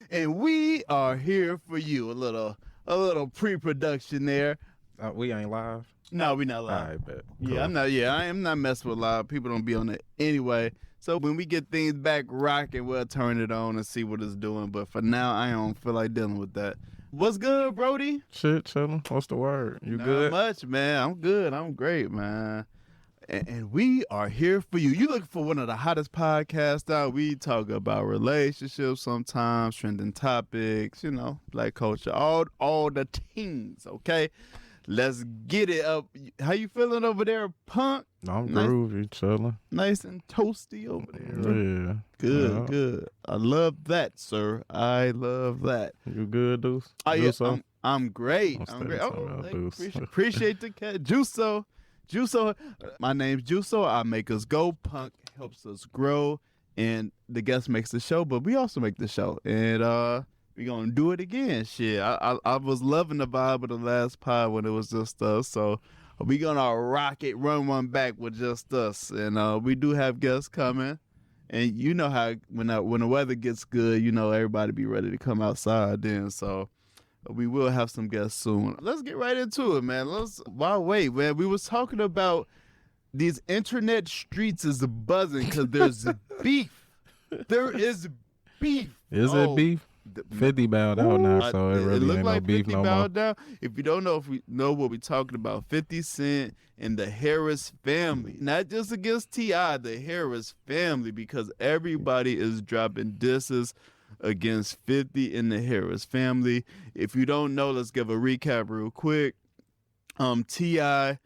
and we are here for you. A little pre-production there. We ain't live. No, we not live. I bet. Yeah, Cool. I'm not. Yeah, I am not messing with live. People don't be on it anyway. So when we get things back rocking, we'll turn it on and see what it's doing. But for now, I don't feel like dealing with that. What's good, Brody? Shit, chillin'. What's the word? You Not good? much, man. I'm good. I'm great, man. And we are here for you. You looking for one of the hottest podcasts out. We talk about relationships sometimes, trending topics, black culture, all the things, okay? Let's get it up. How you feeling over there, punk? I'm groovy, chillin'. Nice and toasty over there. Yeah. Good. I love that, sir. I love that. You good, Deuce? Oh, yeah, Juice-o? I'm great. I'm I'm great. steady talking about Deuce. Appreciate the cat. Juice-o. My name's Juice-o. I make us go. Punk helps us grow. And the guest makes the show, but we also make the show. And we're going to do it again. Shit. I was loving the vibe of the last pod when it was just us. So we're going to rock it, run one back with just us. And we do have guests coming. And you know how when the weather gets good, everybody be ready to come outside then. So we will have some guests soon. Let's get right into it, man. Why wait, man? We was talking about these internet streets is buzzing because there's beef. There is beef. Is it beef? 50 bowed out now, so it really ain't no beef no more. Down. If you don't know, if we know what we're talking about, 50 Cent and the Harris family. Not just against T.I., the Harris family, because everybody is dropping disses against 50 and the Harris family. If you don't know, let's give a recap real quick. T.I.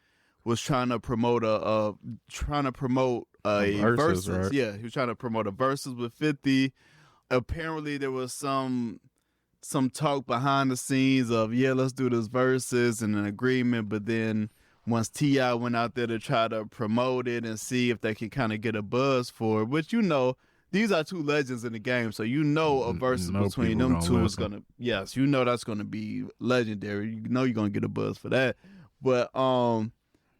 was trying to promote a versus. Right? Yeah, he was trying to promote a versus with 50. Apparently there was some talk behind the scenes of, let's do this versus and an agreement, but then once T.I. went out there to try to promote it and see if they can kind of get a buzz for it, which these are two legends in the game, so a versus between them two is gonna that's gonna be legendary. You're gonna get a buzz for that. But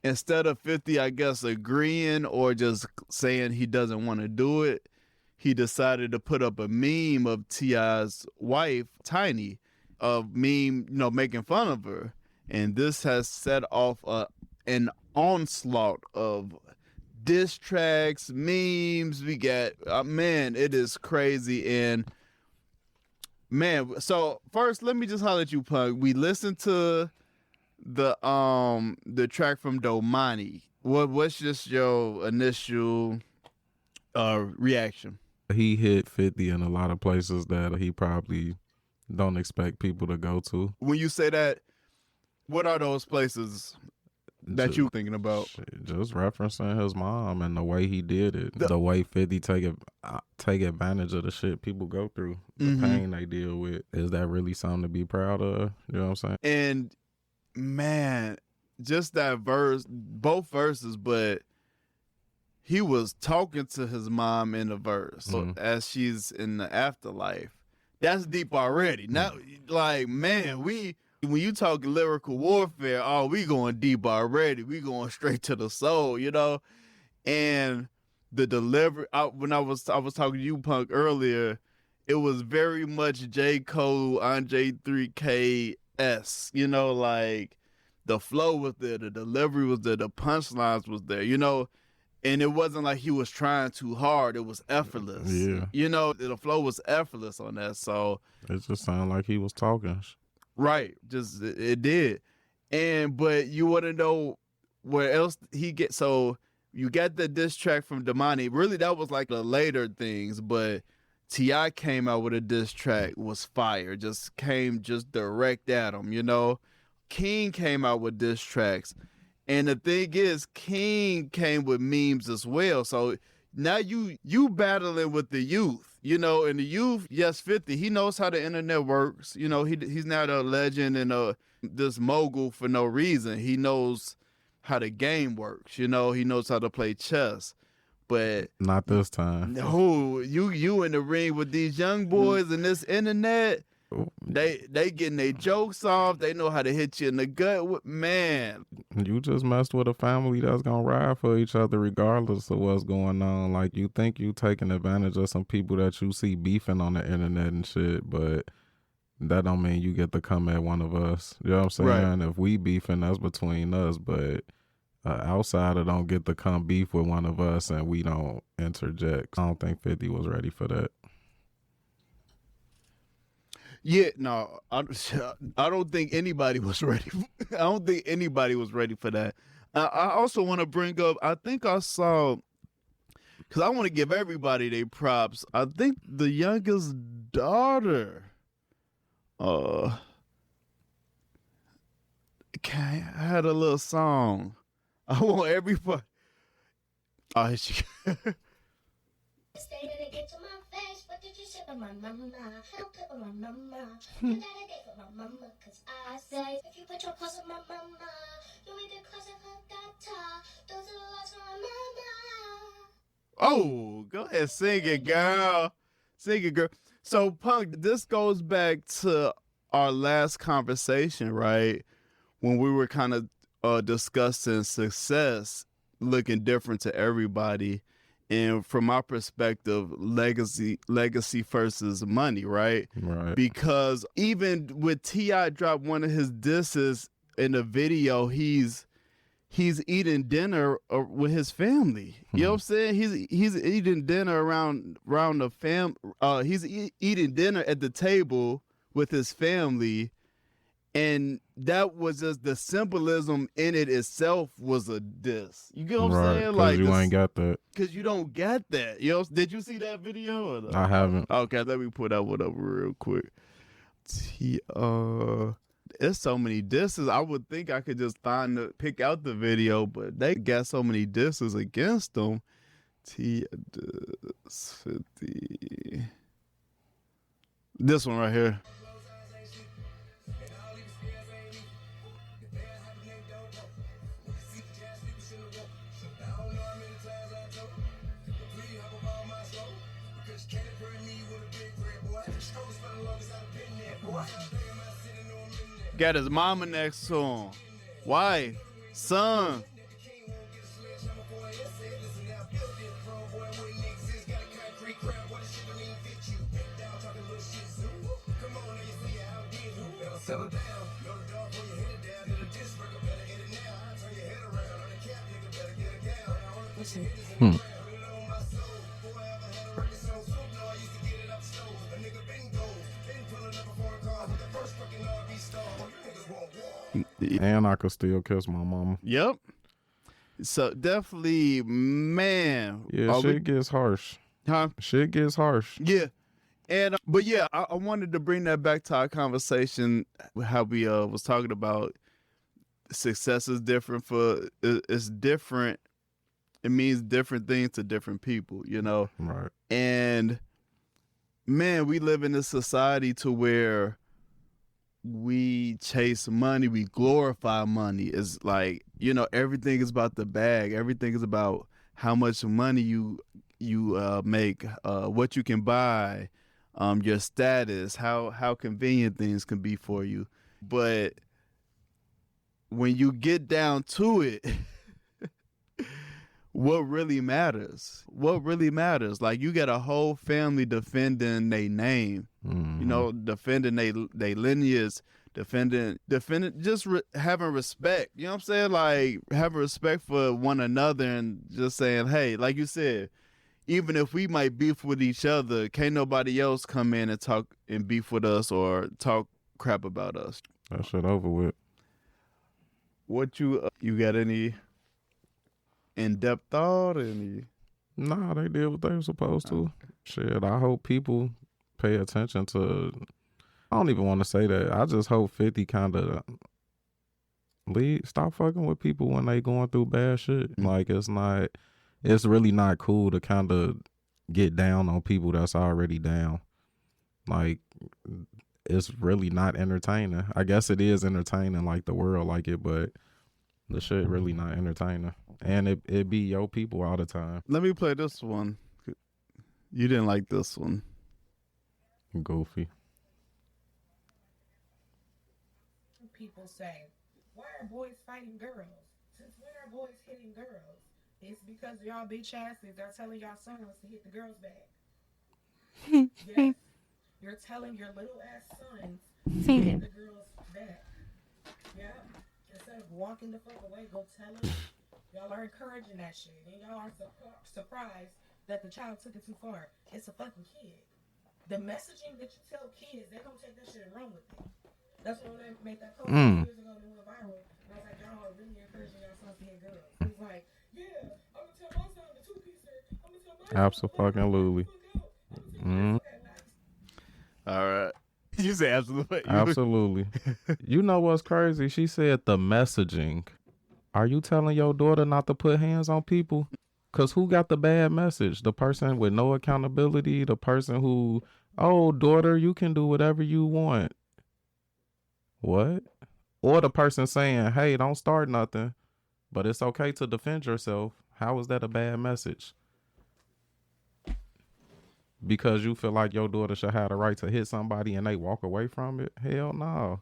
instead of 50, I guess, agreeing or just saying he doesn't want to do it, he decided to put up a meme of T.I.'s wife, Tiny, making fun of her. And this has set off an onslaught of diss tracks, memes. We got, it is crazy. And man, so first, let me just holler at you, Punk. We listened to the track from Domani. What's just your initial reaction? He hit 50 in a lot of places that he probably don't expect people to go to. When you say that, what are those places that you thinking about? Just referencing his mom and the way he did it. The way 50 take advantage of the shit people go through, the pain they deal with. Is that really something to be proud of? You know what I'm saying? And man, just that verse, both verses, but he was talking to his mom in the verse as she's in the afterlife. That's deep already. Now, man, when you talk lyrical warfare, we going deep already. We going straight to the soul, And the delivery, when I was talking to you, Punk, earlier, it was very much J. Cole, Andre 3K-esque, the flow was there, the delivery was there, the punchlines was there, And it wasn't like he was trying too hard. It was effortless. Yeah. The flow was effortless on that. So it just sounded like he was talking. Right. Just it did. But you want to know where else he gets. So you got the diss track from Domani. Really, that was like the later things. But T.I. came out with a diss track, was fire. Just came direct at him, King came out with diss tracks. And the thing is, King came with memes as well. So now you battling with the youth, and the youth, yes, 50, he knows how the internet works. He's not a legend and this mogul for no reason. He knows how the game works. He knows how to play chess. But not this time. No, you in the ring with these young boys and this internet. They getting their jokes off. They know how to hit you in the gut. Man, You just messed with a family that's gonna ride for each other regardless of what's going on. Like, you think you taking advantage of some people that you see beefing on the internet and shit, but that don't mean you get to come at one of us. You know what I'm saying? Right. If we beefing, that's between us, but outsider don't get to come beef with one of us and we don't interject. I don't think 50 was ready for that. Yeah, no, I don't think anybody was ready. I don't think anybody was ready for that. I also want to bring up. I think I saw because I want to give everybody their props. I think the youngest daughter, uh, had a little song. I want everybody. Oh, here she. Stay to get to my face. What did you say about my mama? Help it with my mama. You gotta get with my mama. Cause I say, if you put your clothes on my mama, you need to close her data. Those are the laws for my mama. Oh, go ahead, sing it, girl. Sing it, girl. So, Punk, this goes back to our last conversation, right? When we were kind of discussing success looking different to everybody. And from my perspective, legacy versus money, right? Right. Because even with T.I. dropped one of his disses in the video, he's eating dinner with his family. You know what I'm saying? He's eating dinner around the he's eating dinner at the table with his family, and that was just the symbolism in it itself was a diss. You get what I'm Right, saying? because Like you ain't got that. because you don't get that. You know? Did you see that video? Or no? I haven't. Okay, let me put that one up real quick. There's so many disses. I would think I could just pick out the video, but they got so many disses against them. Diss 50. This one right here. Got his mama next to him. Wife, son. And I could still kiss my mama. Yep. So definitely, man. Yeah, shit gets harsh. Huh? Shit gets harsh. Yeah. And but yeah, I wanted to bring that back to our conversation, how we was talking about success is different it's different. It means different things to different people, you know. Right. And man, we live in a society to where we chase money, we glorify money. It's like, you know, everything is about the bag. Everything is about how much money you make, what you can buy, your status, how convenient things can be for you. But when you get down to it, what really matters? Like, you got a whole family defending their name, you know, defending they lineage, defending just having respect. You know what I'm saying? Like, having respect for one another and just saying, hey, like you said, even if we might beef with each other, can't nobody else come in and talk and beef with us or talk crap about us. That shit over with. What you got any in-depth thought? Nah, they did what they were supposed to. Shit, I hope people pay attention to. I don't even want to say that. I just hope 50 kind of stop fucking with people when they going through bad shit. Like, it's really not cool to kind of get down on people that's already down. Like, it's really not entertaining. I guess it is entertaining, like the world like it, but the shit really not entertaining. And it be your people all the time. Let me play this one. You didn't like this one. Goofy. people say, why are boys fighting girls? Since when are boys hitting girls? It's because y'all bitch asses are telling y'all sons to hit the girls back. Yes, you're telling your little ass sons to hit the girls back. Yeah. Instead of walking the fuck away, go tell them. Y'all are encouraging that shit, and y'all are surprised that the child took it too far. It's a fucking kid. The messaging that you tell kids, they're gonna take that shit and run with it. That's when they made that post 2 years ago that went viral. And I was like, y'all are really encouraging your sons to hit girls. He's like, yeah, I'm gonna tell my son to two-piece her. I'm gonna tell my son Absolutely. All right. You say absolutely. Absolutely. You know what's crazy? She said the messaging. Are you telling your daughter not to put hands on people? Because who got the bad message? The person with no accountability? The person who, oh, daughter, you can do whatever you want. What? Or the person saying, hey, don't start nothing, but it's okay to defend yourself. How is that a bad message? Because you feel like your daughter should have the right to hit somebody and they walk away from it? Hell no.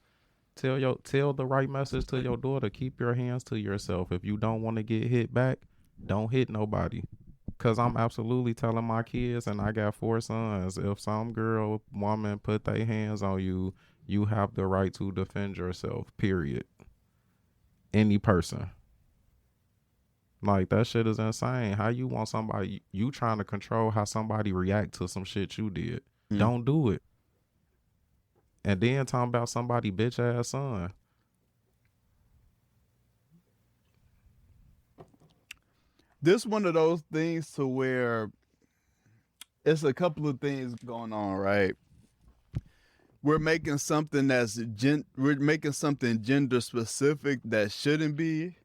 Tell the right message to your daughter. Keep your hands to yourself. If you don't want to get hit back, don't hit nobody. Cause I'm absolutely telling my kids, and I got 4 sons, if some girl, woman put their hands on you, you have the right to defend yourself, period. Any person. Like, that shit is insane. How you want somebody, you trying to control how somebody react to some shit you did. Don't do it. And then talking about somebody bitch ass son. This one of those things to where it's a couple of things going on, right? We're making something we're making something gender specific that shouldn't be,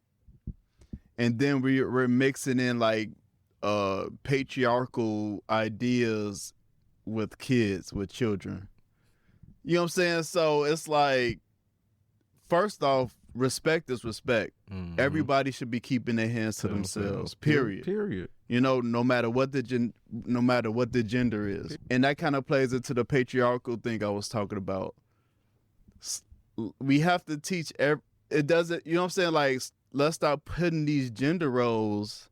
and then we're mixing in like patriarchal ideas with kids, with children. You know what I'm saying? So it's like, first off, respect is respect. Mm-hmm. Everybody should be keeping their hands to themselves. Period. Period. You know, no matter what the gender is, and that kind of plays into the patriarchal thing I was talking about. We have to teach. It doesn't. You know what I'm saying? Like, let's stop putting these gender roles.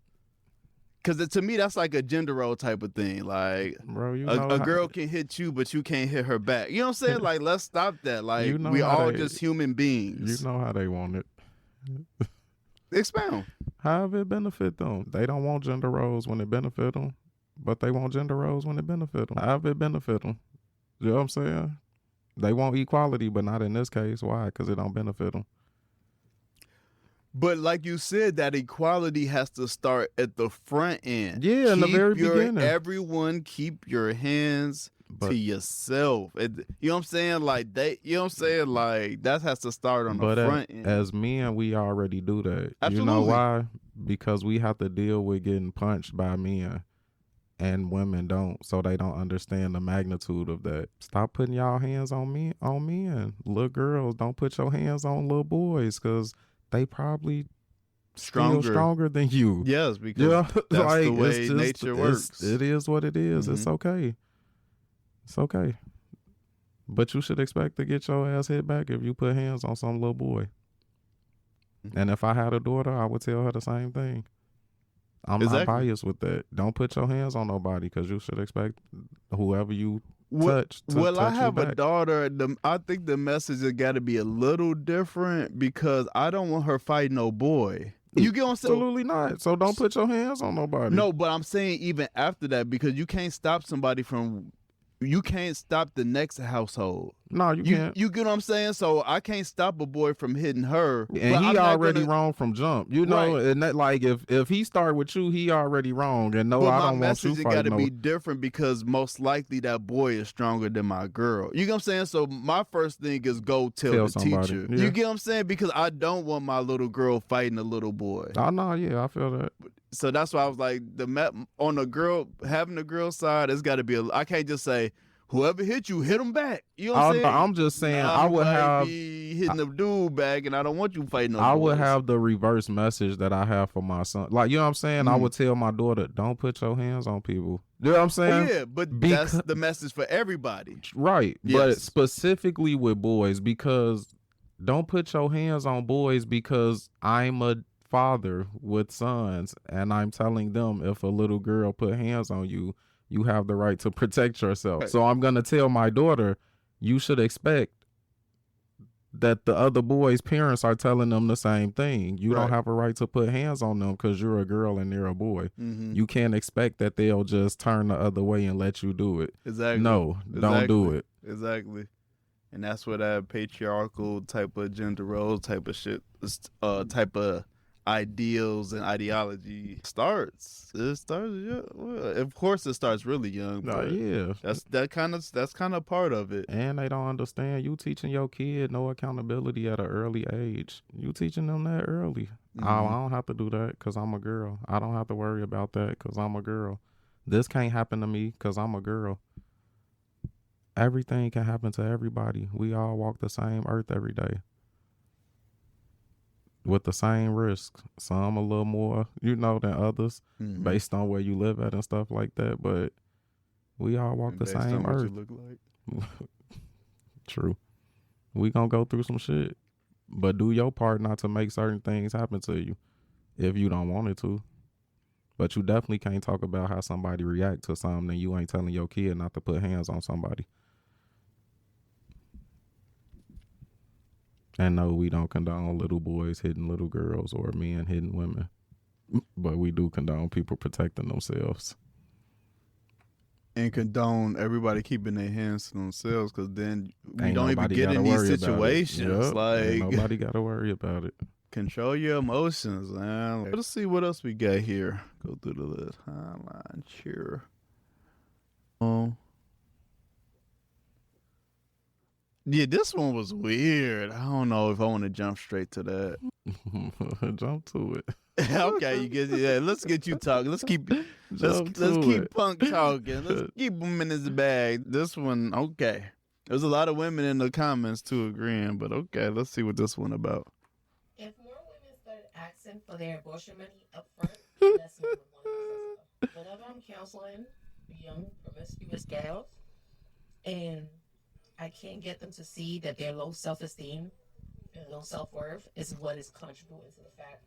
Because to me, that's like a gender role type of thing. Like, bro, a girl can hit you, but you can't hit her back. You know what I'm saying? Like, let's stop that. Like, you know we all just human beings. You know how they want it. Expound. However it benefit them. They don't want gender roles when it benefit them, but they want gender roles when it benefit them. However it benefit them. You know what I'm saying? They want equality, but not in this case. Why? Because it don't benefit them. But like you said, that equality has to start at the front end. Yeah, in the very beginning. Everyone keep your hands to yourself. You know what I'm saying? Like, you know what I'm saying? Like, that has to start on the front end. As men, we already do that. Absolutely. You know why? Because we have to deal with getting punched by men, and women don't, so they don't understand the magnitude of that. Stop putting y'all hands on men. Little girls, don't put your hands on little boys, because they probably stronger than you. Yes, because that's like, the way nature works. It is what it is. Mm-hmm. It's okay. It's okay. But you should expect to get your ass hit back if you put hands on some little boy. Mm-hmm. And if I had a daughter, I would tell her the same thing. I'm not biased with that. Don't put your hands on nobody, because you should expect whoever you touch to touch I have you back. a daughter. I think the message has got to be a little different, because I don't want her fighting no boy. You get what I'm saying? Absolutely not. So don't put your hands on nobody. No, but I'm saying even after that, because you can't stop somebody from. You can't stop the next household. No, you can't. You get what I'm saying? So I can't stop a boy from hitting her. And he already wrong from jump. You know, right. And that, like, if he start with you, he already wrong. And no, I don't want you fighting. But my message got to be different, because most likely that boy is stronger than my girl. You get what I'm saying? So my first thing is go tell the somebody. Teacher. Yeah. You get what I'm saying? Because I don't want my little girl fighting a little boy. Oh, no, yeah, I feel that. So that's why I was like, on the girl, having the girl side, it's got to be I can't just say, whoever hit you, hit them back. You know what I'm saying? I'm just saying, I would have be hitting the dude back, and I don't want you fighting no boys. Would have the reverse message that I have for my son. Like, you know what I'm saying? I would tell my daughter, don't put your hands on people. You know what I'm saying? Yeah, but that's the message for everybody. Right. Yes. But specifically with boys, because don't put your hands on boys because I'm a father with sons and I'm telling them if a little girl put hands on you, you have the right to protect yourself. Right. So I'm going to tell my daughter, you should expect that the other boys' parents are telling them the same thing. You Right. don't have a right to put hands on them because you're a girl and they're a boy. Mm-hmm. You can't expect that they'll just turn the other way and let you do it. Exactly. No, don't do it. Exactly. And that's where that patriarchal type of gender role type of shit, type of ideals and ideology starts. It starts, yeah. Well, of course, it starts really young, but Yeah. that's kind of part of it. And they don't understand. You teaching your kid no accountability at an early age. You teaching them that early. Oh, I don't have to do that because I'm a girl. I don't have to worry about that because I'm a girl. This can't happen to me because I'm a girl. Everything can happen to everybody. We all walk the same earth every day with the same risks. Some a little more, than others based on where you live at and stuff like that. But we all walk the Based same on what earth. you look like. True. We gonna go through some shit. But do your part not to make certain things happen to you if you don't want it to. But you definitely can't talk about how somebody react to something and you ain't telling your kid not to put hands on somebody. And no, we don't condone little boys hitting little girls or men hitting women. But we do condone people protecting themselves. And condone everybody keeping their hands to themselves, because then we Ain't don't even nobody get gotta in these worry about it. situations. Yup. Like, Ain't nobody got to worry about it. control your emotions, man. Let's see what else we got here. Go through the list. Highline cheer. Yeah, this one was weird. I don't know if I want to jump straight to that. Jump to it. Okay, you get let's get you talking. Let's keep Jump let's to keep it. Punk talking. Let's keep him in his bag. This one, okay. There's a lot of women in the comments too agreeing, but okay, let's see what this one about. If more women started asking for their abortion money up front, less men would want to access. Whenever I'm counseling young promiscuous gals, and I can't get them to see that their low self-esteem and low self-worth is what is contributing to the fact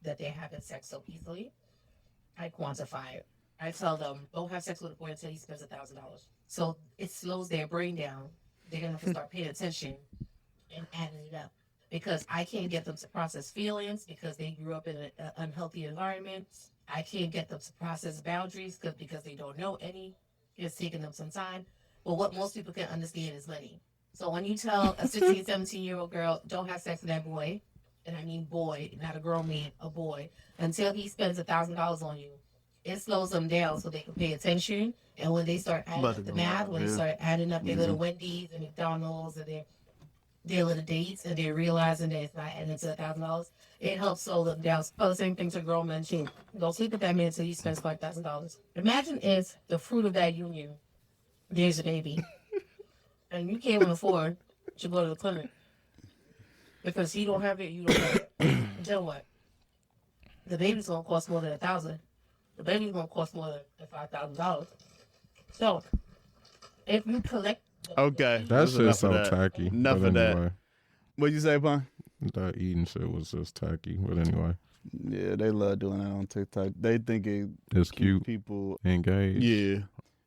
that they're having sex so easily, I quantify it. I tell them, don't have sex with a boy until he spends $1,000. So it slows their brain down. They're going to have to start paying attention and adding it up. Because I can't get them to process feelings because they grew up in an unhealthy environment. I can't get them to process boundaries because they don't know any. It's taking them some time. But what most people can understand is money. So when you tell a 16, 17-year-old girl, don't have sex with that boy, and I mean boy, not a girl man, a boy, until he spends $1,000 on you, it slows them down so they can pay attention. And when they start adding up the math, when they start adding up their little Wendy's and McDonald's and their little dates, and they're realizing that it's not adding to $1,000, it helps slow them down. So the same thing to grown men too. Don't sleep with that man until he spends $5,000. Imagine if the fruit of that union, there's a baby, and you can't even afford to go to the clinic because he don't have it, you don't have it. Then what? The baby's gonna cost more than $1,000. The baby's gonna cost more than $5,000. So if you collect, Okay, That shit's so enough of that. tacky. Enough But of that. anyway, What'd you say, Pun? that eating shit was just tacky. But anyway, Yeah, they love doing that on TikTok. They think it it's keeps cute. people. Engaged. Yeah,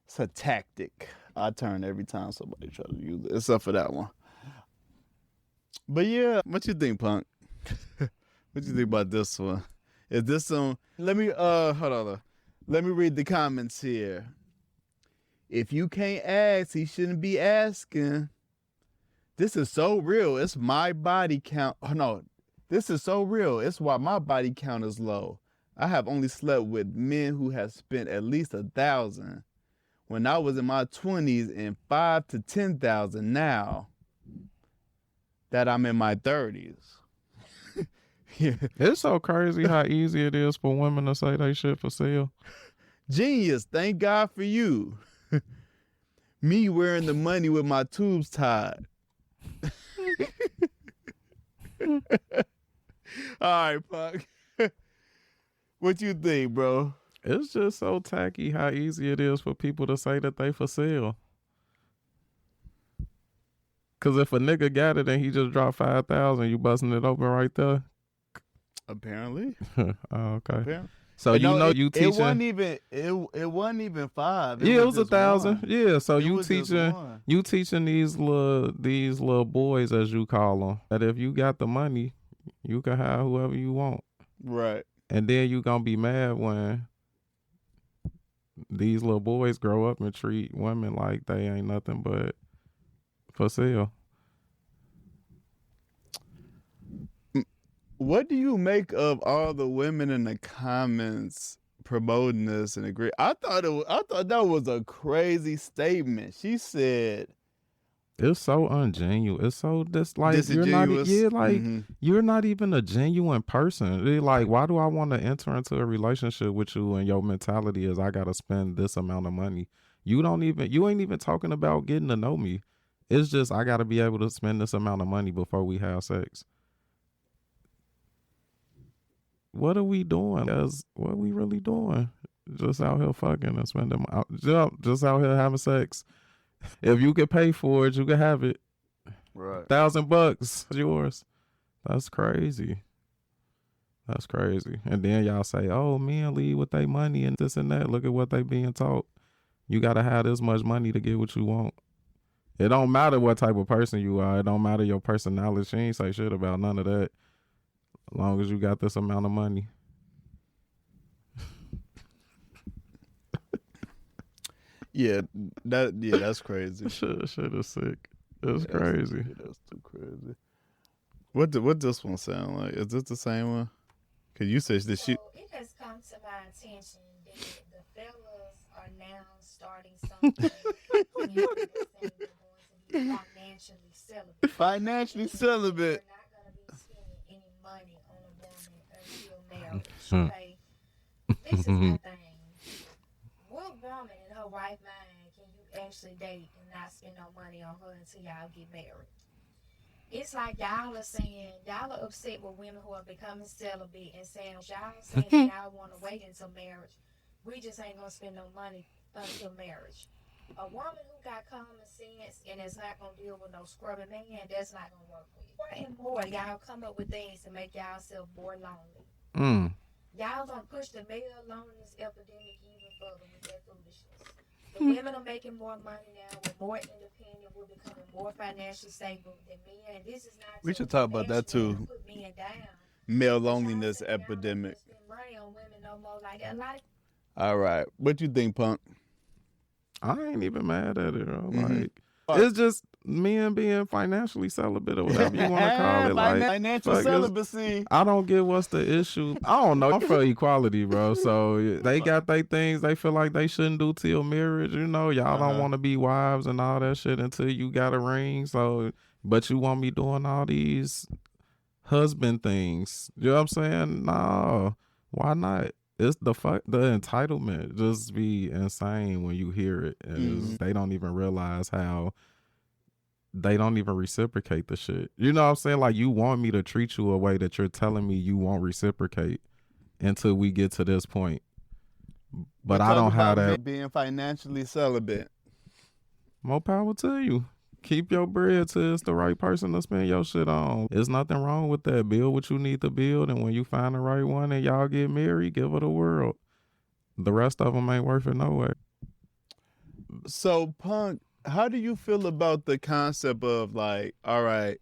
it's a tactic. I turn every time somebody try to use it, except for that one. But yeah, what you think, Punk? What you think about this one? Is this some? Let me hold on. Let me read the comments here. If you can't ask, he shouldn't be asking. This is so real. It's my body count. Oh no, this is so real. It's why my body count is low. I have only slept with men who have spent at least 1,000 when I was in my 20s, and 5 to 10,000 now that I'm in my 30s. Yeah. It's so crazy how easy it is for women to say they shit for sale. Genius. Thank God for you. Me wearing the money with my tubes tied. All right, Puck. What you think, bro? It's just so tacky how easy it is for people to say that they for sale. Cause if a nigga got it and he just dropped 5,000, you busting it open right there. Apparently. Oh, okay. Apparently. So And you no, know it, you it teaching. wasn't even it wasn't even 5. Yeah, it was just 1,000. one. Yeah, so It you was just teaching one. you teaching these little boys, as you call them, that if you got the money, you can have whoever you want, Right. and then you gonna be mad when these little boys grow up and treat women like they ain't nothing but for sale. What do you make of all the women in the comments promoting this and agree? I thought that was a crazy statement. She said It's so ungenuine. It's so just like you're not. disingenuous. Yeah, like Mhm. you're not even a genuine person. It like, why do I want to enter into a relationship with you and your mentality is I gotta spend this amount of money? You ain't even talking about getting to know me. It's just I gotta be able to spend this amount of money before we have sex. What are we doing? What are we really doing? Just out here fucking and spending just out here having sex. If you could pay for it, you could have it. Right. $1,000 yours. That's crazy. That's crazy. And then y'all say, "Oh, men leave with their money and this and that. Look at what they being taught. You gotta have this much money to get what you want." It don't matter what type of person you are. It don't matter your personality. She ain't say shit about none of that. As long as you got this amount of money. Yeah, that's crazy. Shit is sick. It's Yeah, crazy. Yeah, that's too crazy. What this one sound like? Is this the same one? Cause you said that she. So it has come to my attention that the fellas are now starting something when they're saying they're going to be financially celibate. Financially celibate. They're not going to be spending any money on a woman until marriage. Hmm. Okay, this is my thing. What woman in her right mind can you actually date and not spend no money on her until y'all get married? It's like y'all are saying y'all are upset with women who are becoming celibate and saying y'all saying y'all want to wait until marriage. We just ain't gonna spend no money until marriage. A woman who got common sense and is not gonna deal with no scrubby man, that's not gonna work with. More and more, y'all come up with things to make y'allself more lonely. Mm. Y'all gonna push the male loneliness epidemic even further with that foolishness. The women are making more money now. We're more independent. We're becoming more financially stable than men. And this is not. We to should talk about that actually too. Put men down. Male But y'all loneliness say y'all don't wanna epidemic. spend money on women no more. Like a lot of All right. What you think, Punk? I ain't even mad at it. Bro. Mhm. Like, it's just men being financially celibate or whatever you want to call it. Like, Financial fuck, celibacy. I don't get what's the issue. I don't know. I'm for equality, bro. So they got their things they feel like they shouldn't do till marriage. You know, y'all don't want to be wives and all that shit until you got a ring. So, but you want me doing all these husband things. You know what I'm saying? No, why not? It's the entitlement just be insane when you hear it. And they don't even realize how they don't even reciprocate the shit. You know what I'm saying? Like, you want me to treat you a way that you're telling me you won't reciprocate until we get to this point. But I don't have that. Being financially celibate. More power to you. Keep your bread till it's the right person to spend your shit on. There's nothing wrong with that. Build what you need to build, and when you find the right one and y'all get married, give it a whirl. The rest of them ain't worth it no way. So, Punk, how do you feel about the concept of, like, all right,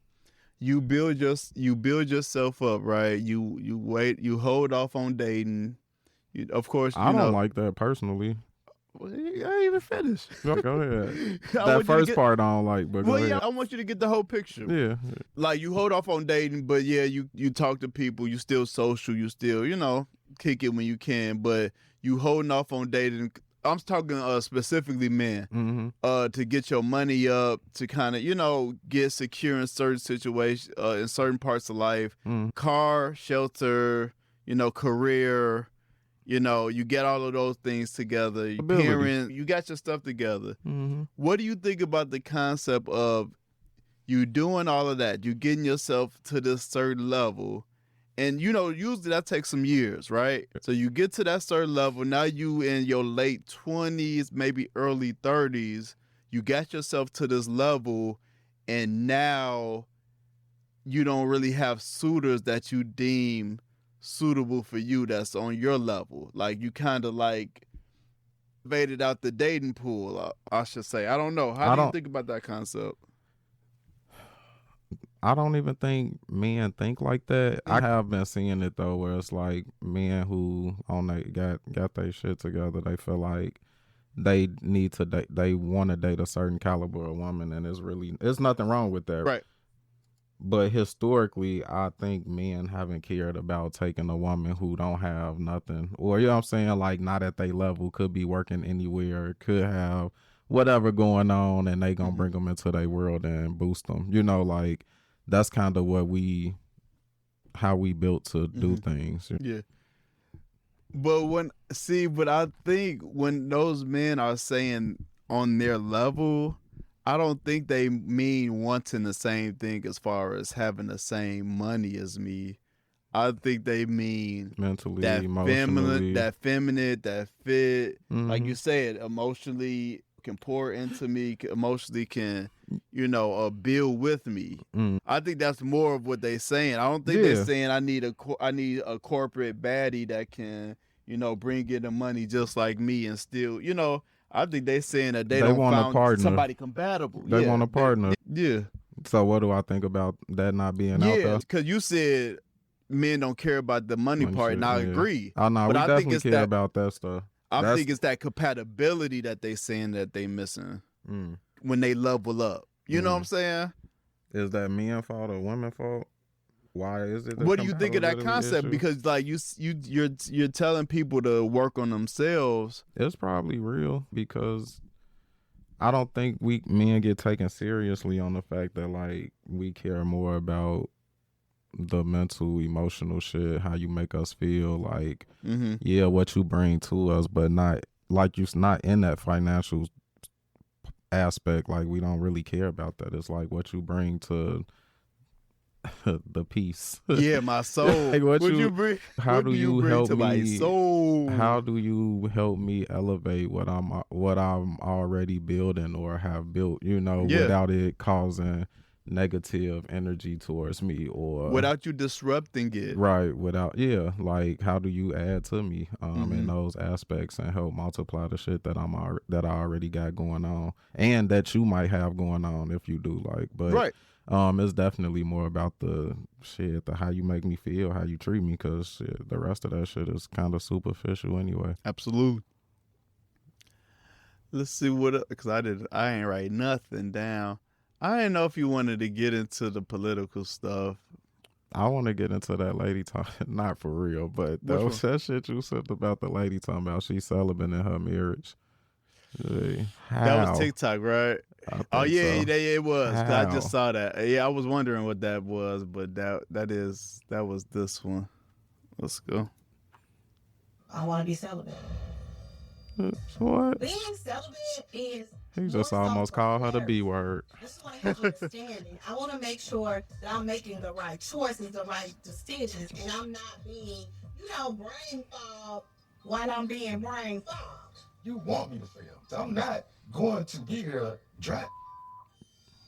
you build yourself up, right? You wait, you hold off on dating. Of course, I don't like that personally. Well, I ain't even finished. Go ahead. That first part I don't like, but go ahead. Yeah, I want you to get the whole picture. Yeah. Like, you hold off on dating, but yeah, you talk to people, you still social, you still, kick it when you can, but you holding off on dating. I'm talking specifically men, to get your money up, to kind of, get secure in certain situations, in certain parts of life, car, shelter, career. You get all of those things together. Parent, you got your stuff together. What do you think about the concept of you doing all of that? You getting yourself to this certain level. And, usually that takes some years, right? So you get to that certain level. Now you in your late 20s, maybe early 30s. You got yourself to this level. and now you don't really have suitors that you deem suitable for you that's on your level. Like you kind of like evaded out the dating pool, I should say. I don't know. How do you think about that concept? I don't even think men think like that. I have been seeing it though, where it's like men who got their shit together. They feel like they need to date, they want to date a certain caliber of woman, and it's nothing wrong with that. Right. But historically, I think men haven't cared about taking a woman who don't have nothing, or you know what I'm saying, like not at their level, could be working anywhere, could have whatever going on, and they gonna bring them into their world and boost them. You know, like that's kind of how we built to do things. Yeah. But I think when those men are saying on their level, I don't think they mean wanting the same thing as far as having the same money as me. I think they mean mentally, that emotionally, that feminine, that fit. Like you said, emotionally can pour into me, emotionally can, build with me. I think that's more of what they're saying. I don't think they're saying I need a corporate baddie that can, bring in the money just like me and still, I think they're saying that they don't want a found partner. somebody compatible. They want a partner. Yeah. So what do I think about that not being out there? Yeah, because you said men don't care about the money part, and I agree. Oh no, but we I definitely think it's care about that stuff. I think it's that compatibility that they saying that they missing when they level up. You know what I'm saying? Is that men fault or women fault? Why is it? What do you think of that concept? Issue? Because like you're telling people to work on themselves. It's probably real because I don't think men get taken seriously on the fact that like we care more about the mental, emotional shit, how you make us feel, like what you bring to us, but not like not in that financial aspect. Like we don't really care about that. It's like what you bring to the peace. Yeah, my soul. Like what you bring? How do you help me? My soul? How do you help me elevate what I'm already building or have built? Without it causing negative energy towards me or without you disrupting it. Right. Like how do you add to me in those aspects and help multiply the shit that that I already got going on and that you might have going on if you do, like, but right. It's definitely more about the how you make me feel, how you treat me, because the rest of that shit is kind of superficial anyway. Absolutely. Let's see because I ain't write nothing down. I didn't know if you wanted to get into the political stuff. I want to get into that lady talking, not for real, but that shit you said about the lady talking about she's celibate in her marriage. How? That was TikTok, right? Oh yeah, so. It was. How? I just saw that. Yeah, I was wondering what that was, but that was this one. Let's go. I want to be celibate. What? Being celibate is. He just almost called her the B word. I just want to have understanding. I want to make sure that I'm making the right choices, the right decisions, and I'm not being, brain fogged while I'm being brain fogged. You want me to fail. So I'm not going to be here dry.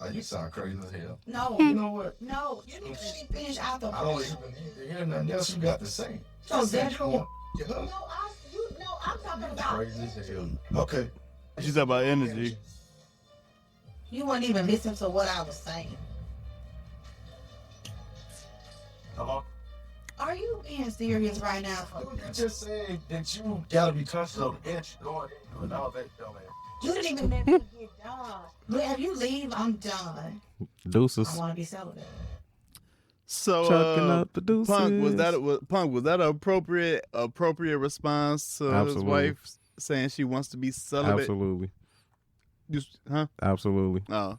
Oh, you sound crazy as hell. No. You know what? No, you didn't really finish out the I don't even need to hear nothing else you got to say. So that's cool. I'm talking about. Crazy as hell. Okay. She's talking about energy. You wouldn't even listen to what I was saying. Hello? Are you being serious right now? You just said that you gotta be conscious of the edge going and all that, dumbass. You didn't even let me get done. But if you leave, I'm done. Deuces. I want to be celibate. So, chucking up the deuces. Punk, was that an appropriate response to his wife saying she wants to be celibate? Absolutely. Huh? Absolutely. Oh.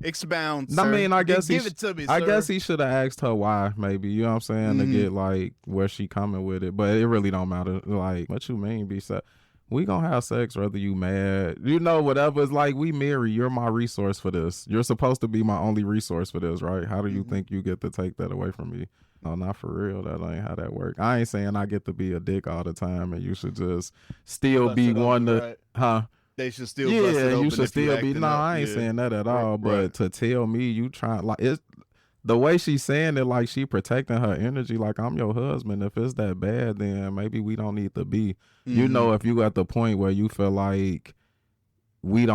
Expound, sir. I mean, I guess give it to me, I sir. guess he should have asked her why, maybe. You know what I'm saying? To get like where she coming with it. But it really don't matter. Like, what you mean be set? We gonna have sex whether you mad. Whatever. It's like we marry. You're my resource for this. You're supposed to be my only resource for this, right? How do you think you get to take that away from me? No, not for real. That ain't how that work. I ain't saying I get to be a dick all the time and you should just still be one to, huh? they should still bust it Yeah, open you should if you still be. acting No, up. I ain't Yeah. saying that at all. But Right. to tell me you trying like it's the way she's saying it, like she protecting her energy, like I'm your husband. If it's that bad, then maybe we don't need to be. You know, if you at the point where you feel like we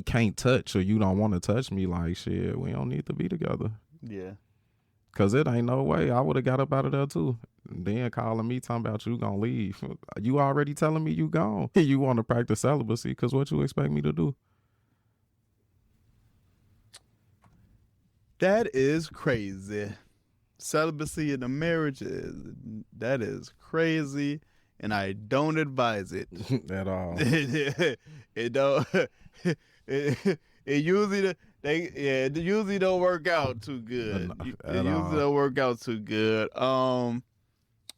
can't touch, or you don't want to touch me, like shit, we don't need to be together. Yeah. Cause it ain't no way I would have got up out of there too. Then calling me talking about you gonna leave. You already telling me you gone. You want to practice celibacy? Cause what you expect me to do? That is crazy. Celibacy in a marriage is crazy, and I don't advise it. At all. It don't. It usually it usually don't work out too good. It usually don't work out too good.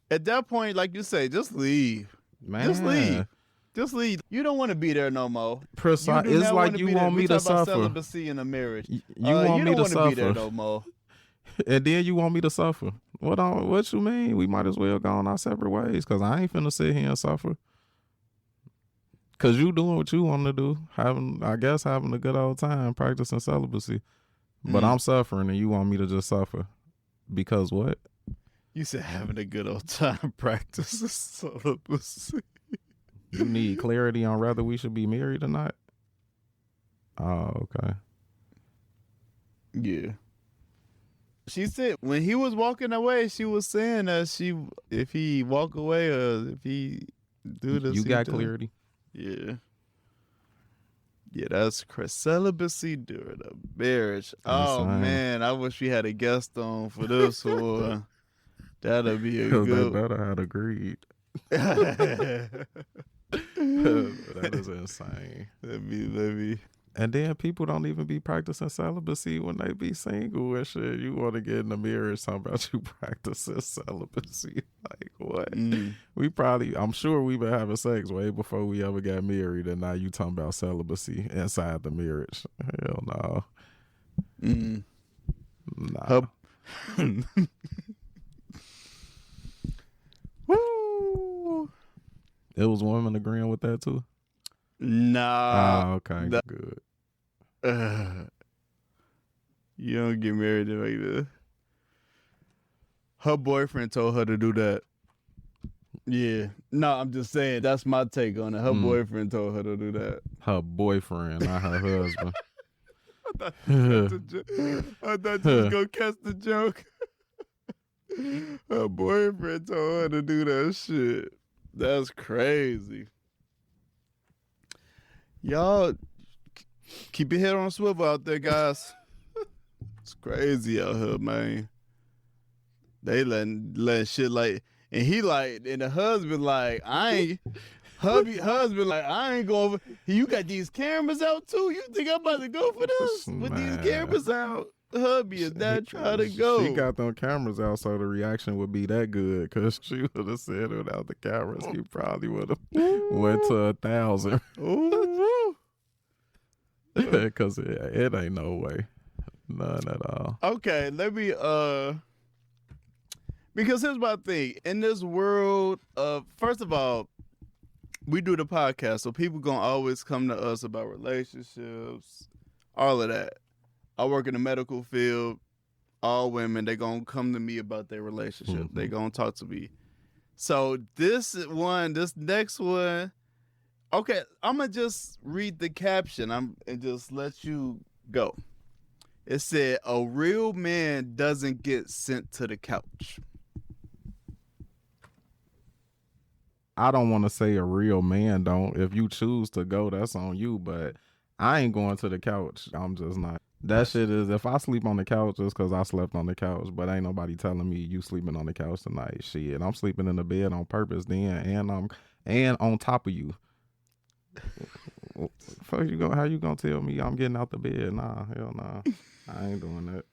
At that point, like you say, just leave. Man. Just leave. Just leave. You don't want to be there no more. Precise. You do It's not like wanna you be there. want We me to talk about suffer. celibacy in a marriage. You You want me don't to want to be there suffer. no more. And then you want me to suffer. What you mean? We might as well go on our separate ways, because I ain't finna sit here and suffer. Because you doing what you want to do, having a good old time practicing celibacy. But I'm suffering and you want me to just suffer. Because what? You said having a good old time practicing celibacy. You need clarity on whether we should be married or not? Oh, okay. Yeah. She said when he was walking away, she was saying that if he walk away or if he do this, You he got do- clarity? Yeah. Yeah, that's celibacy during a marriage. Oh Insane. man, I wish we had a guest on for this one. That'll be a Because they good. better had agreed. That is insane. Let me. And then people don't even be practicing celibacy when they be single and shit. You want to get in the mirror and talk about you practicing celibacy. Like, what? I'm sure we been having sex way before we ever got married, and now you talking about celibacy inside the marriage. Hell no. Nah. Woo! It was women agreeing with that too? Nah. Okay, good. You don't get married like this. Her boyfriend told her to do that. Yeah. No, I'm just saying, that's my take on it. Her boyfriend told her to do that. Her boyfriend, not her husband. I thought you was gonna catch the joke. Her boyfriend told her to do that shit. That's crazy. Y'all keep your head on a swivel out there, guys. It's crazy out here, man. They letting shit like, and he like, and the husband like, husband like, I ain't going. You got these cameras out too. You think I'm about to go for this with these cameras out? Hubby is not trying to go. She got them cameras out, so the reaction would be that good. Because she would have said without the cameras, he probably would have went to 1,000. Because it ain't no way, none at all. Okay, let me because here's my thing. In this world of, first of all, we do the podcast, so people gonna always come to us about relationships, all of that. I work in the medical field. All women, they gonna come to me about their relationship. They gonna talk to me. So this next one, okay, I'm gonna just read the caption. And just let you go. It said, "A real man doesn't get sent to the couch." I don't want to say a real man don't. If you choose to go, that's on you. But I ain't going to the couch. I'm just not. That shit is, if I sleep on the couch, it's because I slept on the couch. But ain't nobody telling me you sleeping on the couch tonight. Shit, I'm sleeping in the bed on purpose then, and on top of you. How you gonna tell me I'm getting out the bed? Nah, hell nah. I ain't doing that.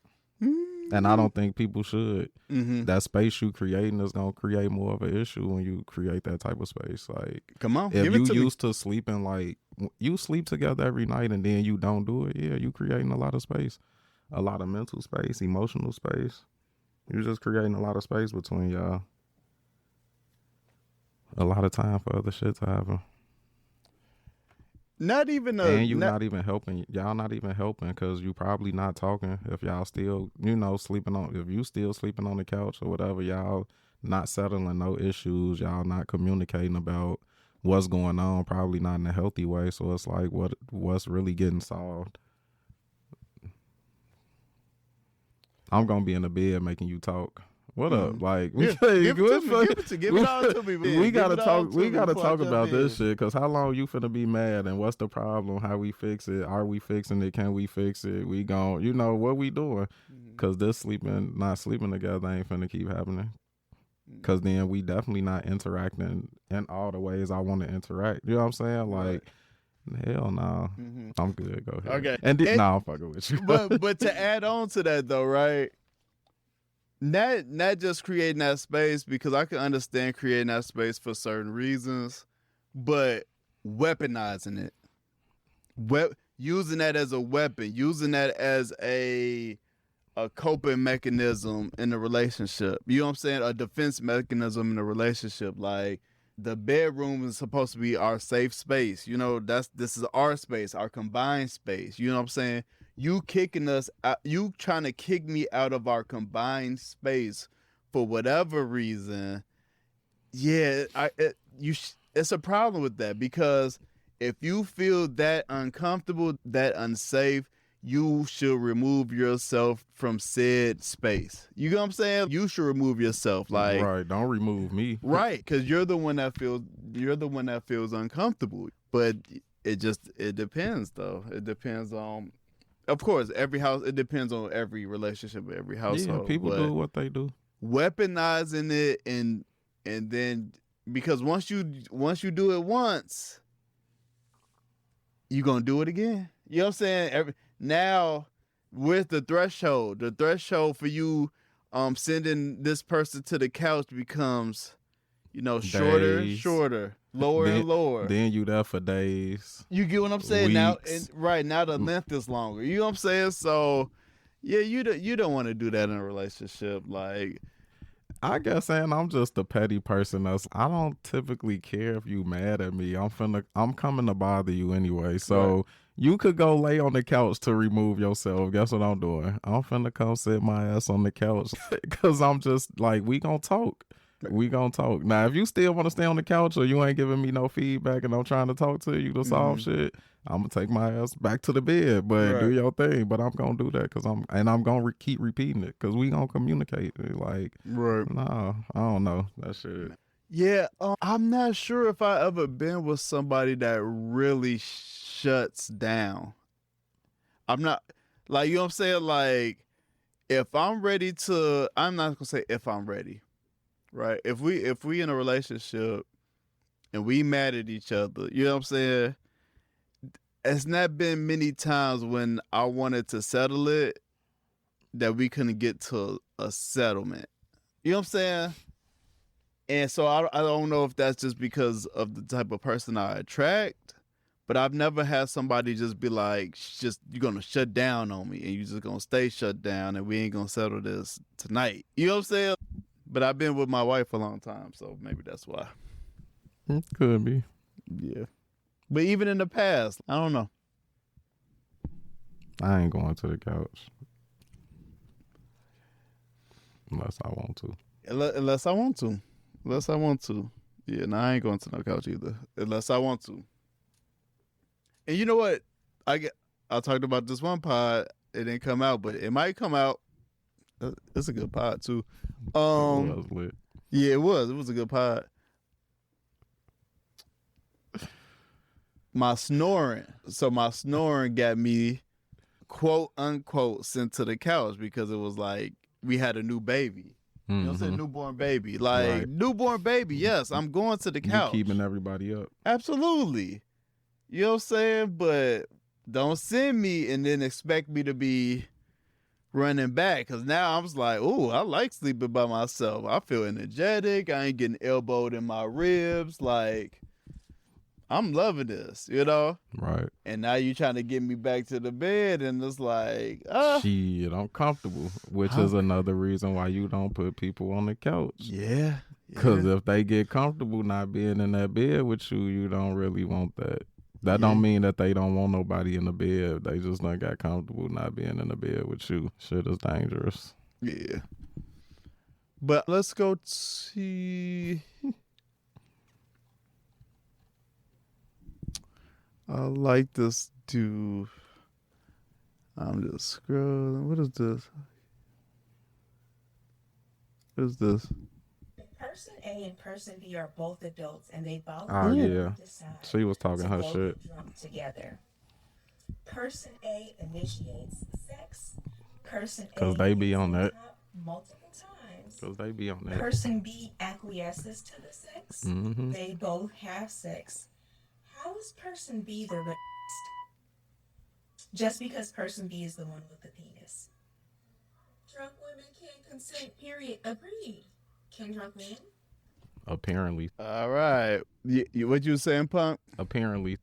And I don't think people should. That space you creating is gonna create more of an issue when you create that type of space. Like, come on, if you used to sleeping, like you sleep together every night and then you don't do it, yeah, you creating a lot of space, a lot of mental space, emotional space. You're just creating a lot of space between y'all. A lot of time for other shit to happen. not even a. And you not even helping. Y'all not even helping because you probably not talking. If y'all still, sleeping on. If you still sleeping on the couch or whatever, y'all not settling no issues. Y'all not communicating about what's going on. Probably not in a healthy way. So it's like, what's really getting solved? I'm gonna be in the bed making you talk. What up? Like, give it all to me. Man. We gotta talk. We gotta before I talk jump about in. this shit. Cause how long you finna be mad? And what's the problem? How we fix it? Are we fixing it? Can we fix it? We gon' what we doing? Cause this not sleeping together ain't finna keep happening. Cause then we definitely not interacting in all the ways I want to interact. You know what I'm saying? Like, hell no. I'm good. Go ahead. Okay. And I'm fucking with you. but to add on to that though, right? Not just creating that space, because I can understand creating that space for certain reasons, but weaponizing it, using that as a weapon, using that as a coping mechanism in a relationship. You know what I'm saying? A defense mechanism in a relationship. Like, the bedroom is supposed to be our safe space. This is our space, our combined space. You know what I'm saying? You kicking us out, you trying to kick me out of our combined space for whatever reason. Yeah, it's a problem with that, because if you feel that uncomfortable, that unsafe, you should remove yourself from said space. You know what I'm saying? You should remove yourself. Like, right, don't remove me. Right, because you're the one that feels uncomfortable. But it depends though. It depends on, of course, it depends on every relationship, every household. Yeah, people do what they do. Weaponizing it and then, because once you do it once, you gonna do it again. You know what I'm saying? Now, with the threshold for you sending this person to the couch becomes, Days. shorter, lower and lower. Then you there for days. You get what I'm saying? Weeks. Now the length is longer. You know what I'm saying? So yeah, you don't want to do that in a relationship. Like, I guess, and I'm just a petty person. I don't typically care if you mad at me. I'm coming to bother you anyway. So Right. You could go lay on the couch to remove yourself. Guess what I'm doing? I'm finna come sit my ass on the couch because I'm just like, we gonna talk. We gonna talk. Now, if you still want to stay on the couch or you ain't giving me no feedback and I'm trying to talk to you to solve shit, I'm gonna take my ass back to the bed, but do your thing. But I'm gonna do that because I'm gonna keep repeating it because we gonna communicate. Like, nah, I don't know that shit. Yeah, I'm not sure if I ever been with somebody that really shuts down. I'm not, like, you know what I'm saying? Like, if I'm ready to, I'm not gonna say if I'm ready, right? If we in a relationship and we mad at each other, you know what I'm saying? It's not been many times when I wanted to settle it that we couldn't get to a settlement. You know what I'm saying? And so I don't know if that's just because of the type of person I attract, but I've never had somebody just be like, you're going to shut down on me and you're just going to stay shut down and we ain't going to settle this tonight. You know what I'm saying? But I've been with my wife a long time, so maybe that's why. Could be. Yeah. But even in the past, I don't know. I ain't going to the couch. Unless I want to. Unless I want to. Unless I want to. Yeah, no, I ain't going to no couch either. Unless I want to. And you know what? I talked about this one pod. It didn't come out, but it might come out. It's a good pod too. It was lit. Yeah, it was. It was a good pod. My snoring got me, quote unquote, sent to the couch because it was like we had a new baby. You know what I'm saying? Newborn baby. Like, Right. Newborn baby, yes, I'm going to the couch. You keeping everybody up. Absolutely. You know what I'm saying? But don't send me and then expect me to be running back. Because now I'm just like, ooh, I like sleeping by myself. I feel energetic. I ain't getting elbowed in my ribs. Like, I'm loving this, you know? Right. And now you trying to get me back to the bed and it's like, shit, I'm comfortable, which is another reason why you don't put people on the couch. Yeah. Because if they get comfortable not being in that bed with you, you don't really want that. That Yeah. don't mean that they don't want nobody in the bed. They just not got comfortable not being in the bed with you. Shit is dangerous. Yeah. But let's go see. I like this dude. I'm just scrolling. What is this? What is this? Person A and person B are both adults and they Oh voluntarily yeah, decide she was talking to her go shit. get drunk together. Person A initiates sex. Person A Cause they be is on that. top multiple times. Cause they be on that. Person B acquiesces to the sex. Mm-hmm. They both have sex. How is person B the rapist? Just because person B is the one with the penis. Drunk women can't consent, period. Agreed. Can drunk men? Apparently. All right. What you saying, Punk? Apparently.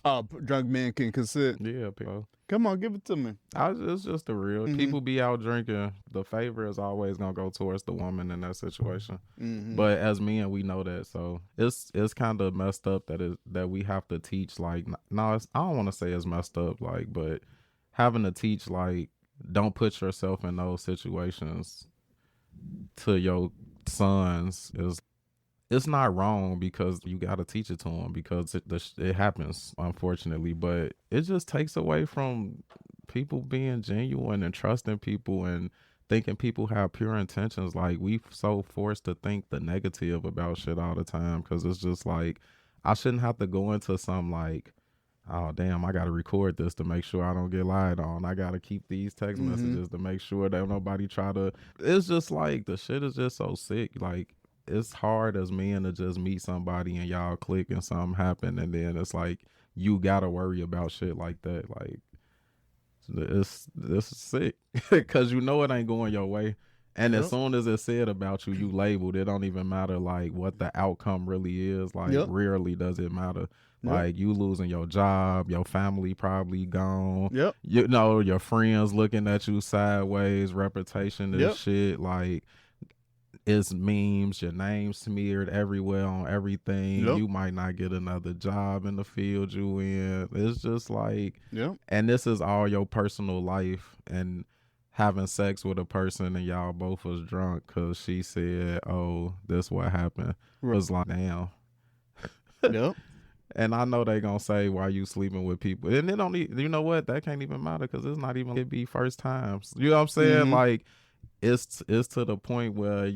Oh, drunk men can consent. Yeah. Come on, give it to me. It's just the real. Mhm. People be out drinking. The favor is always gonna go towards the woman in that situation. Mhm. But as men, we know that. So it's kind of messed up that we have to teach. Like, no, I don't want to say it's messed up. Like, but having to teach, like, don't put yourself in those situations to your sons is. It's not wrong because you got to teach it to them because it happens, unfortunately. But it just takes away from people being genuine and trusting people and thinking people have pure intentions. Like, we so forced to think the negative about shit all the time because it's just like, I shouldn't have to go into some like, oh damn, I gotta record this to make sure I don't get lied on. I gotta keep these text messages to make sure that nobody try to. It's just like the shit is just so sick. Like, it's hard as men to just meet somebody and y'all click and something happen, and then it's like you gotta worry about shit like that. Like, this is sick because you know it ain't going your way. And as soon as it's said about you, you labeled. It don't even matter like what the outcome really is. Like, rarely does it matter. Like, you losing your job, your family probably gone. You know, your friends looking at you sideways, reputation is shit. Like, it's memes, your name smeared everywhere on everything. You might not get another job in the field you in. It's just like, and this is all your personal life, and having sex with a person and y'all both was drunk because she said, oh, this what happened. It was like, damn. And I know they gonna say, why you sleeping with people? And it don't you know what? That can't even matter because it's not even it be first times. You know what I'm saying? Like, it's to the point where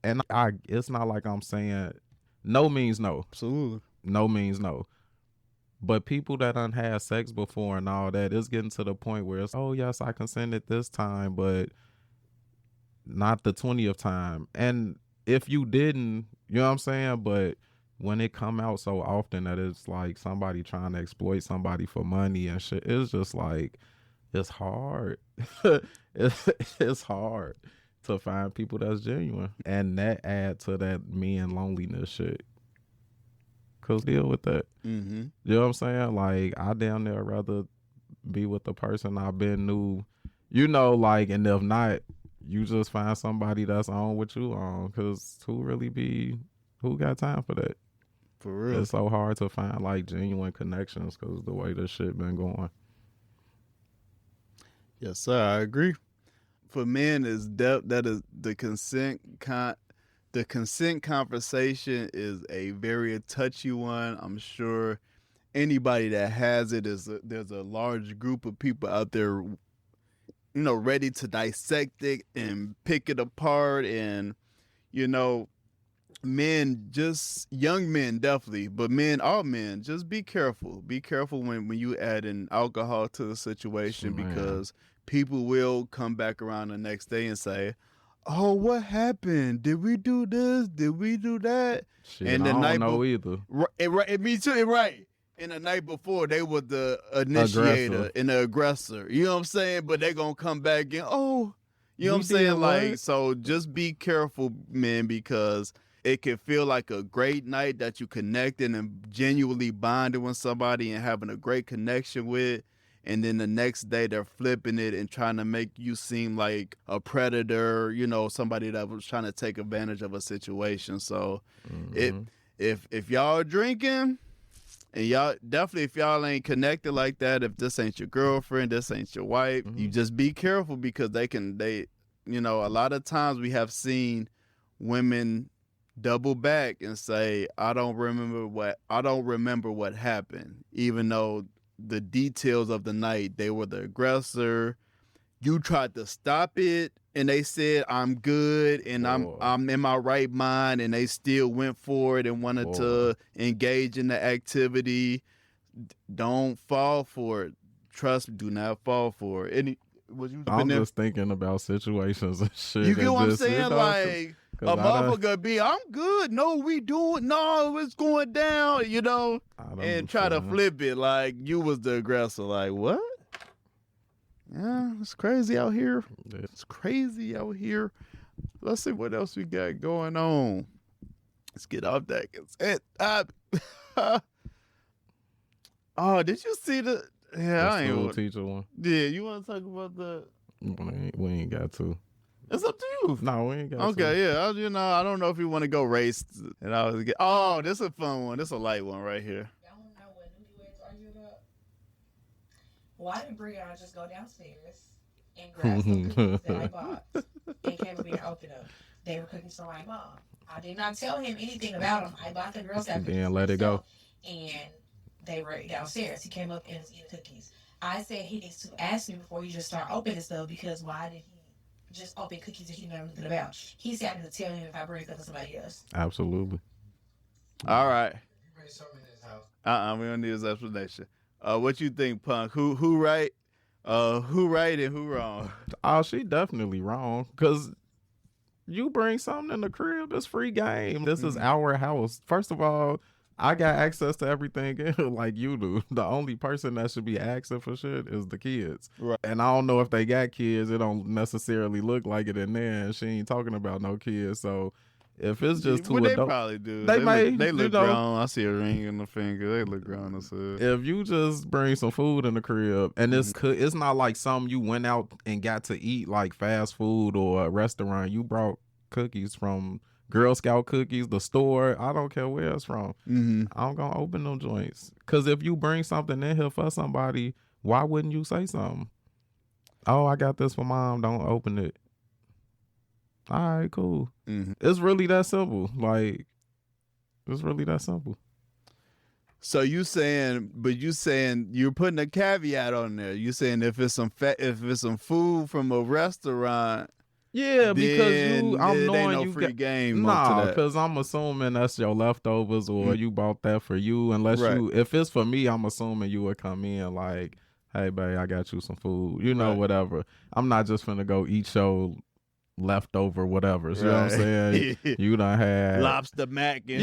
and it's not like I'm saying no means no. Absolutely. No means no. But people that done had sex before and all that, it's getting to the point where it's, oh yes, I consented this time, but not the 20th time. And if you didn't, you know what I'm saying? But when it come out so often that it's like somebody trying to exploit somebody for money and shit, it's just like, it's hard. It's hard to find people that's genuine, and that add to that men loneliness shit. Cause deal with that. You know what I'm saying? Like, I damn near rather be with the person I've been knew, you know, like, and if not, you just find somebody that's on what you on. Cause who got time for that? For real. It's so hard to find like genuine connections because the way this shit been going. Yes, sir. I agree. For men, is that is the consent conversation is a very touchy one. I'm sure anybody that has it there's a large group of people out there, you know, ready to dissect it and pick it apart. And, you know, men, just young men definitely, but men, all men, just be careful. Be careful when you add in alcohol to the situation, because people will come back around the next day and say, oh, what happened? Did we do this? Did we do that? Shit, and the I night don't know either. Right, me too. Right. And the night before, they were the initiator and the aggressor. You know what I'm saying? But they gonna come back and, oh, you know what I'm saying? Like, so just be careful, men, because it can feel like a great night that you connected and genuinely bonded with somebody and having a great connection with. And then the next day they're flipping it and trying to make you seem like a predator, you know, somebody that was trying to take advantage of a situation. So if y'all are drinking, And y'all definitely, if y'all ain't connected like that, if this ain't your girlfriend, this ain't your wife, you just be careful because a lot of times we have seen women double back and say, I don't remember what happened, even though the details of the night, they were the aggressor. You tried to stop it and they said, I'm good and I'm in my right mind, and they still went for it and wanted to engage in the activity. Don't fall for it. Trust me, do not fall for it. I'm just thinking about situations and shit. You get what I'm saying? You know, like a motherfucker be, I'm good. No, we doing. No, it's going down. And try to flip it like you was the aggressor. Like what? Yeah, it's crazy out here. It's crazy out here. Let's see what else we got going on. Let's get off that consent. Oh, did you see the? Yeah, I ain't school teacher one. Yeah, you want to talk about the? We ain't got to. It's up to you. No, we ain't got to. Okay, yeah. I don't know if you want to go race. And I was oh, this is a fun one. This is a light one right here. Y'all want to know what newlyweds argue about? Why didn't Brianna just go downstairs and grab some cookies that I bought and came up here and opened them? They were cookies from my mom. I did not tell him anything about them. I bought the Girl Scout cookies. Then let it go. And they were downstairs. He came up and was eating cookies. I said he needs to ask me before you just start opening stuff, because why did he just open cookies that he knew nothing about? He said I need to tell him if I bring something to somebody else. Absolutely. All right. You bring something in this house. We don't need his explanation. What you think, Punk? Who right? Who right and who wrong? Oh, she definitely wrong. Cause you bring something in the crib, it's free game. This is our house. First of all, I got access to everything like you do. The only person that should be asking for shit is the kids. Right. And I don't know if they got kids. It don't necessarily look like it in there. And she ain't talking about no kids. So if it's just two adults, they probably do. They look grown. I see a ring in the finger. They look grown as hell. If you just bring some food in the crib, and it's not like something you went out and got to eat like fast food or a restaurant. You brought cookies from Girl Scout cookies, the store. I don't care where it's from. I'm gonna open them joints. Cause if you bring something in here for somebody, why wouldn't you say something? Oh, I got this for mom. Don't open it. All right, cool. It's really that simple. Like, it's really that simple. So you're putting a caveat on there. You saying if it's some food from a restaurant. Yeah, because I'm knowing you free game. Nah, because I'm assuming that's your leftovers or you bought that for you. Unless if it's for me, I'm assuming you would come in like, hey, babe, I got you some food. Whatever. I'm not just finna go eat your leftover whatever. You know what I'm saying? You done had lobster mac and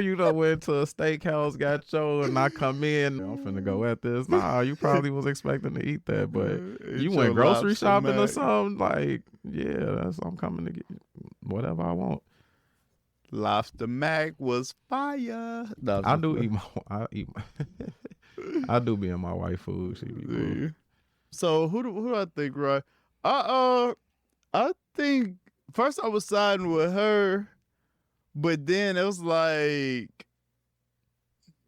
you done went to a steakhouse, got your, and I come in, I'm finna go at this. Nah, you probably was expecting to eat that, but you went grocery shopping or something. Like, I'm coming to get whatever I want. Lobster mac was fire. No, I do eat I do be in my wife food. She be cool. So who do I think, right? I think first I was siding with her, but then it was like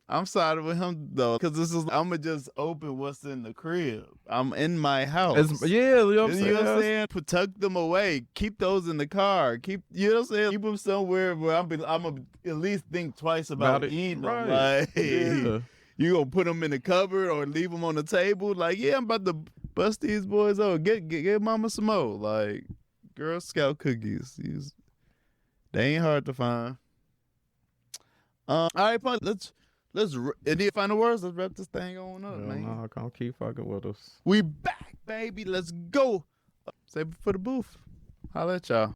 I'm siding with him though, because I'ma just open what's in the crib. I'm in my house. You know what I'm saying? Tuck them away. Keep those in the car. Keep Keep them somewhere where I'm gonna at least think twice about eating them. Like, you gonna put them in the cupboard or leave them on the table? Like, I'm about to bust these boys out. Get mama some more. Like, Girl Scout cookies. They ain't hard to find. All right, fine. Let's any final words? Let's wrap this thing on up, man. No, come keep fucking with us. We back, baby. Let's go. Save it for the booth. Holla at y'all.